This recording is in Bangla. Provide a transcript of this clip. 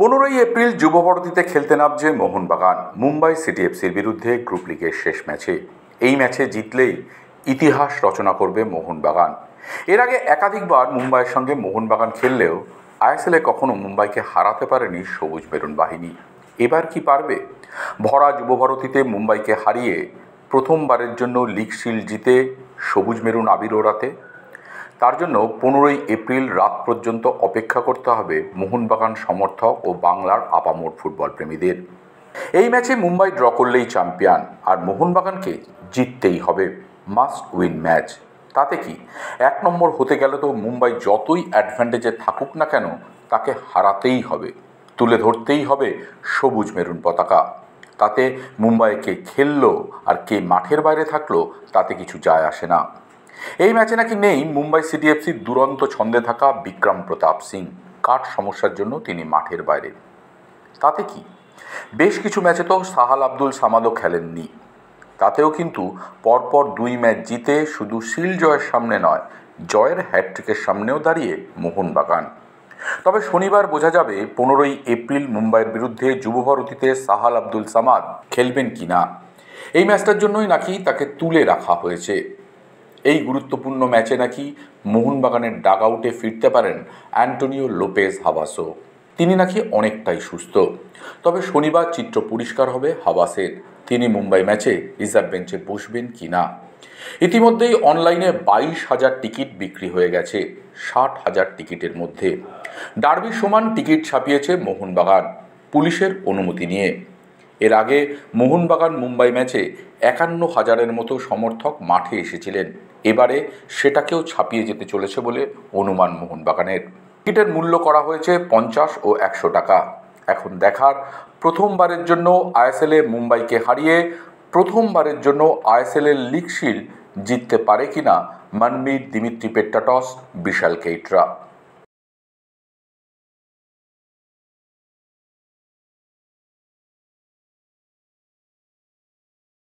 15ই এপ্রিল যুবভারতীতে খেলতে নামছে মোহনবাগান মুম্বাই সিটি এফসির বিরুদ্ধে গ্রুপ লিগের শেষ ম্যাচে। এই ম্যাচে জিতলেই ইতিহাস রচনা করবে মোহনবাগান। এর আগে একাধিকবার মুম্বাইয়ের সঙ্গে মোহনবাগান খেললেও আইএসএলে কখনো মুম্বাইকে হারাতে পারেনি সবুজ মেরুন বাহিনী। এবার কি পারবে? ভরা যুবভারতীতে মুম্বাইকে হারিয়ে প্রথমবারের জন্য লিগ শিল্ড জিতে সবুজ মেরুন আবির ওড়াতে? তার জন্য 15ই এপ্রিল রাত পর্যন্ত অপেক্ষা করতে হবে মোহনবাগান সমর্থক ও বাংলার আপামর ফুটবল প্রেমীদের। এই ম্যাচে মুম্বাই ড্র করলেই চ্যাম্পিয়ন, আর মোহনবাগানকে জিততেই হবে। Must win match. তাতে কি, 1 নম্বর হতে গেলে তো মুম্বাই যতই অ্যাডভান্টেজে থাকুক না কেন তাকে হারাতেই হবে, তুলে ধরতেই হবে সবুজ মেরুন পতাকা। তাতে মুম্বাই কে খেললো আর কে মাঠের বাইরে থাকলো তাতে কিছু যায় আসে না। এই ম্যাচে নাকি নেই মুম্বাই সিটি এফসির দুরন্ত ছন্দে থাকা বিক্রম প্রতাপ সিং। কাঠ সমস্যার জন্য তিনি মাঠের বাইরে। তাতে কি, বেশ কিছু ম্যাচে তো সাহাল আব্দুল সামাদও খেলেননি। তাতেও কিন্তু পরপর 2 ম্যাচ জিতে শুধু শিল্ড জয়ের সামনে নয়, জয়ের হ্যাটট্রিকের সামনেও দাঁড়িয়ে মোহনবাগান। তবে শনিবার বোঝা যাবে 15ই এপ্রিল মুম্বাইয়ের বিরুদ্ধে যুবভারতীতে সাহাল আব্দুল সামাদ খেলবেন কিনা। এই ম্যাচটার জন্যই নাকি তাকে তুলে রাখা হয়েছে। এই গুরুত্বপূর্ণ ম্যাচে নাকি মোহনবাগানের ডাগ আউটে ফিরতে পারেন অ্যান্টোনিও লোপেজ হাবাসও। তিনি নাকি অনেকটাই সুস্থ। তবে শনিবার চিত্র পরিষ্কার হবে হাবাসের, তিনি মুম্বাই ম্যাচে রিজার্ভ বেঞ্চে বসবেন কি না। ইতিমধ্যেই অনলাইনে 22,000 টিকিট বিক্রি হয়ে গেছে 60,000 টিকিটের মধ্যে। ডার্বির সমান টিকিট ছাপিয়েছে মোহনবাগান পুলিশের অনুমতি নিয়ে। এর আগে মোহনবাগান মুম্বাই ম্যাচে 51,000-এর মতো সমর্থক মাঠে এসেছিলেন। এবারে সেটাকেও ছাপিয়ে যেতে চলেছে বলে অনুমান মোহনবাগানের। টিকিটের মূল্য করা হয়েছে 50 ও 100 টাকা। এখন দেখার, প্রথমবারের জন্য আইএসএলে মুম্বাইকে হারিয়ে প্রথমবারের জন্য আইএসএলের লিগ শিল্ড জিততে পারে কিনা মনমির দিমিত্রি পেট্টাটস, বিশাল কেইটরা।